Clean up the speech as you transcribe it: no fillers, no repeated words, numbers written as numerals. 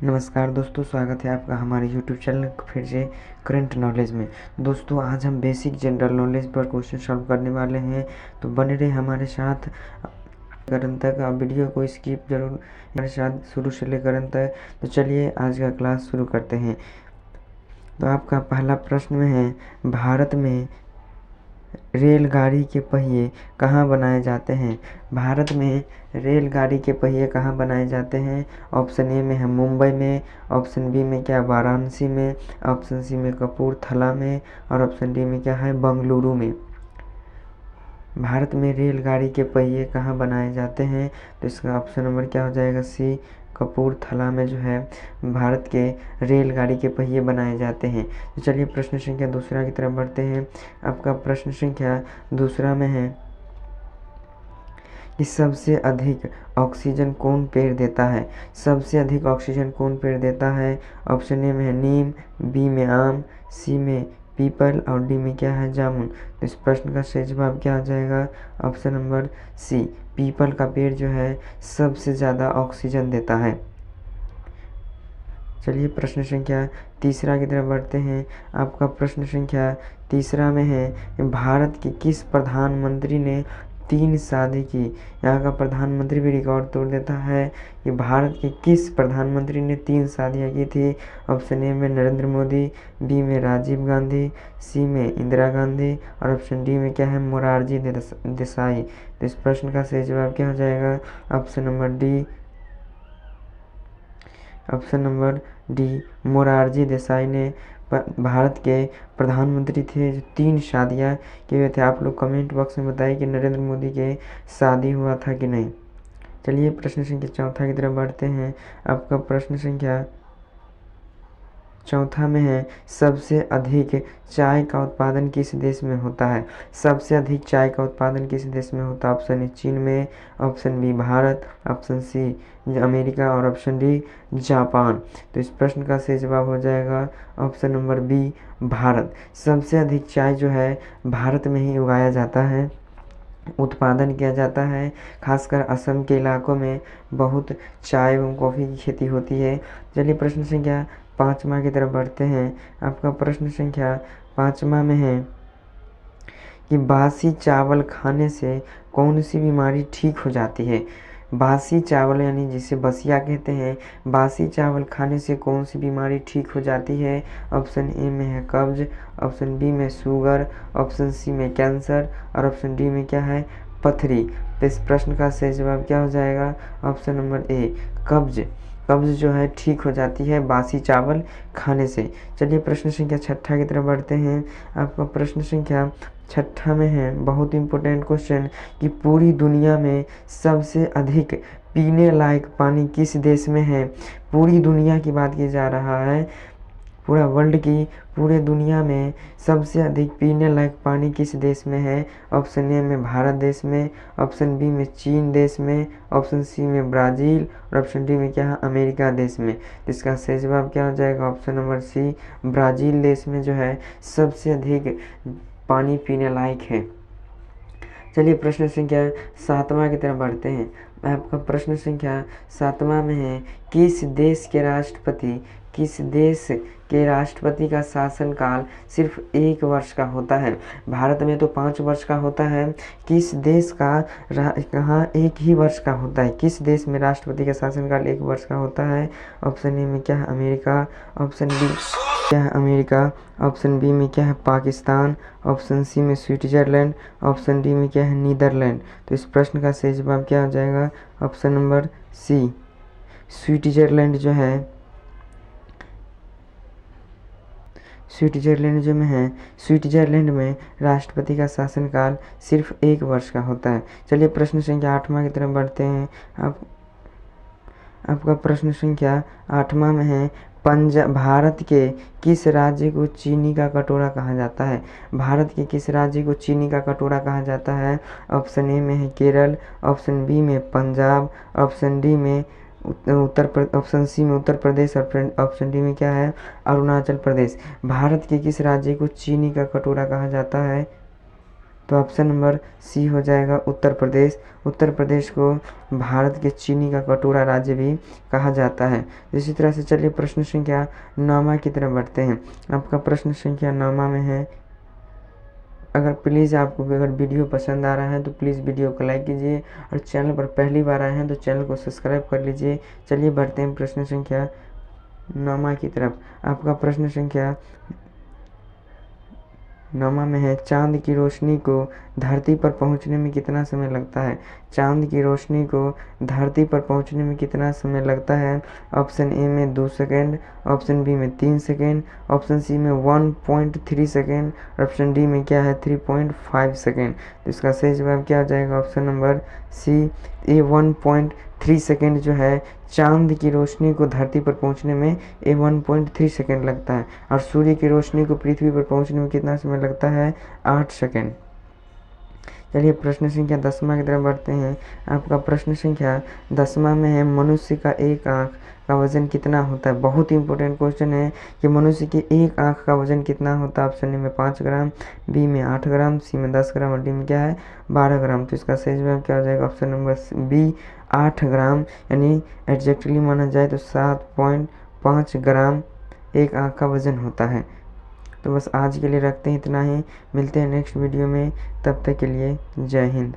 नमस्कार दोस्तों, स्वागत है आपका हमारे यूट्यूब चैनल फिर से करंट नॉलेज में। दोस्तों आज हम बेसिक जनरल नॉलेज पर क्वेश्चन सॉल्व करने वाले हैं, तो बने रहे हमारे साथ अंत तक। आप वीडियो को स्किप जरूर हमारे साथ शुरू से लेकर अंत तक। तो चलिए आज का क्लास शुरू करते हैं। तो आपका पहला प्रश्न में है, भारत में रेलगाड़ी के पहिए कहाँ बनाए जाते हैं? भारत में रेलगाड़ी के पहिए कहाँ बनाए जाते हैं? ऑप्शन ए में है मुंबई में, ऑप्शन बी में क्या वाराणसी में, ऑप्शन सी में कपूरथला में, और ऑप्शन डी में क्या है बंगलुरु में। भारत में रेलगाड़ी के पहिए कहाँ बनाए जाते हैं? तो इसका ऑप्शन नंबर क्या हो जाएगा? सी, कपूरथला में जो है भारत के रेलगाड़ी के पहिए बनाए जाते हैं। तो चलिए प्रश्न संख्या दूसरा की तरफ बढ़ते हैं। आपका प्रश्न संख्या दूसरा में है कि सबसे अधिक ऑक्सीजन कौन पेड़ देता है? सबसे अधिक ऑक्सीजन कौन पेड़ देता है? ऑप्शन ए में है नीम, बी में आम, सी में पीपल और डी में क्या है जामुन। तो इस प्रश्न का सही जवाब क्या हो जाएगा? ऑप्शन नंबर सी, पीपल का पेड़ जो है सबसे ज़्यादा ऑक्सीजन देता है। चलिए प्रश्न संख्या तीसरा की तरफ बढ़ते हैं। आपका प्रश्न संख्या तीसरा में है, भारत के किस प्रधानमंत्री ने 3 शादी की? यहाँ का प्रधानमंत्री भी रिकॉर्ड तोड़ देता है कि भारत के किस प्रधानमंत्री ने 3 शादियाँ की थी। ऑप्शन ए में नरेंद्र मोदी, बी में राजीव गांधी, सी में इंदिरा गांधी, और ऑप्शन डी में क्या है मोरारजी देसाई। तो इस प्रश्न का सही जवाब क्या हो जाएगा? Option number D, option number D, Morarji Desai ने भारत के प्रधानमंत्री थे जो 3 शादियाँ किए हुए थे। आप लोग कमेंट बॉक्स में बताइए कि नरेंद्र मोदी के शादी हुआ था कि नहीं। चलिए प्रश्न संख्या चौथा की तरफ बढ़ते हैं। आपका प्रश्न संख्या चौथा में है, सबसे अधिक चाय का उत्पादन किस देश में होता है? सबसे अधिक चाय का उत्पादन किस देश में होता है? ऑप्शन ए चीन में, option B Bharat, option C America, और ऑप्शन डी जापान। तो इस प्रश्न का सही जवाब हो जाएगा ऑप्शन नंबर बी, भारत। सबसे अधिक चाय जो है भारत में ही उगाया जाता है, उत्पादन किया जाता है। खासकर असम के इलाकों में बहुत चाय एवं कॉफ़ी की खेती होती है। चलिए प्रश्न संख्या पाँचवा की तरफ बढ़ते हैं। आपका प्रश्न संख्या पाँचवा में है कि बासी चावल खाने से कौन सी बीमारी ठीक हो जाती है? बासी चावल यानी जिसे बसिया कहते हैं, बासी चावल खाने से कौन सी बीमारी ठीक हो जाती है? ऑप्शन ए में है कब्ज, ऑप्शन बी में शुगर, ऑप्शन सी में कैंसर, और ऑप्शन डी में क्या है पथरी। तो इस प्रश्न का सही जवाब क्या हो जाएगा? ऑप्शन नंबर ए, कब्ज। कब्ज जो है ठीक हो जाती है बासी चावल खाने से। चलिए प्रश्न संख्या छठा की तरफ बढ़ते हैं। आपका प्रश्न संख्या छठा में है बहुत इंपॉर्टेंट क्वेश्चन कि पूरी दुनिया में सबसे अधिक पीने लायक पानी किस देश में है? पूरी दुनिया की बात की जा रहा है, पूरा वर्ल्ड की, पूरे दुनिया में सबसे अधिक पीने लायक पानी किस देश में है? ऑप्शन ए में भारत देश में, ऑप्शन बी में चीन देश में, ऑप्शन सी में ब्राज़ील, और ऑप्शन डी में क्या है अमेरिका देश में। इसका सही जवाब क्या हो जाएगा? ऑप्शन नंबर सी, ब्राज़ील देश में जो है सबसे अधिक पानी पीने लायक है। चलिए प्रश्न संख्या सातवां की तरफ बढ़ते हैं। आपका प्रश्न संख्या सातवां में है, किस देश के राष्ट्रपति का शासनकाल सिर्फ 1 वर्ष का होता है? भारत में तो 5 वर्ष का होता है, किस देश का कहाँ 1 ही वर्ष का होता है? किस देश में राष्ट्रपति का शासनकाल 1 वर्ष का होता है? ऑप्शन ए में क्या है अमेरिका, ऑप्शन बी क्या है अमेरिका, ऑप्शन बी में क्या है पाकिस्तान, ऑप्शन सी में स्विट्जरलैंड, ऑप्शन डी में क्या है नीदरलैंड। तो इस प्रश्न का सही जवाब क्या हो जाएगा? ऑप्शन नंबर सी, स्विट्जरलैंड जो है, स्विट्जरलैंड में राष्ट्रपति का शासनकाल सिर्फ 1 वर्ष का होता है। चलिए प्रश्न संख्या आठवां की तरफ बढ़ते हैं। आपका प्रश्न संख्या आठवां में है, भारत के किस राज्य को चीनी का कटोरा कहा जाता है? भारत के किस राज्य को चीनी का कटोरा कहा जाता है? ऑप्शन ए में है केरल, ऑप्शन बी में पंजाब, ऑप्शन डी में ऑप्शन सी में उत्तर प्रदेश, और ऑप्शन डी में क्या है अरुणाचल प्रदेश। भारत के किस राज्य को चीनी का कटोरा कहा जाता है? तो ऑप्शन नंबर सी हो जाएगा उत्तर प्रदेश। उत्तर प्रदेश को भारत के चीनी का कटोरा राज्य भी कहा जाता है। इसी तरह से चलिए प्रश्न संख्या 9 की तरफ बढ़ते हैं। आपका प्रश्न संख्या 9 में है, अगर प्लीज़ आपको अगर वीडियो पसंद आ रहा है तो प्लीज़ वीडियो को लाइक कीजिए और चैनल पर पहली बार आए हैं तो चैनल को सब्सक्राइब कर लीजिए। चलिए बढ़ते हैं प्रश्न संख्या 9 की तरफ। आपका प्रश्न संख्या 9 में है, चांद की रोशनी को धरती पर पहुंचने में कितना समय लगता है? चांद की रोशनी को धरती पर पहुंचने में कितना समय लगता है? ऑप्शन ए में 2 सेकेंड, ऑप्शन बी में 3 सेकेंड, ऑप्शन सी में 1.3 सेकेंड, ऑप्शन डी में क्या है 3.5 सेकेंड। तो इसका सही जवाब क्या हो जाएगा? ऑप्शन नंबर सी ए 1.3 सेकेंड जो है चांद की रोशनी को धरती पर पहुंचने में 1.3 सेकेंड लगता है। और सूर्य की रोशनी को पृथ्वी पर पहुंचने में कितना समय लगता है? 8 सेकेंड। चलिए प्रश्न संख्या 10वां की तरफ बढ़ते हैं। आपका प्रश्न संख्या 10वां में है, मनुष्य का एक आँख का वजन कितना होता है? बहुत ही इंपॉर्टेंट क्वेश्चन है कि मनुष्य की एक आँख का वजन कितना होता है? ऑप्शन ए में 5 ग्राम, बी में 8 ग्राम, सी में 10 ग्राम और डी में क्या है 12 ग्राम। तो इसका सही जवाब क्या हो जाएगा? ऑप्शन नंबर बी 8 ग्राम, यानी एग्जैक्टली माना जाए तो 7.5 ग्राम एक आँख का वजन होता है। तो बस आज के लिए रखते हैं इतना ही, मिलते हैं नेक्स्ट वीडियो में, तब तक के लिए जय हिंद।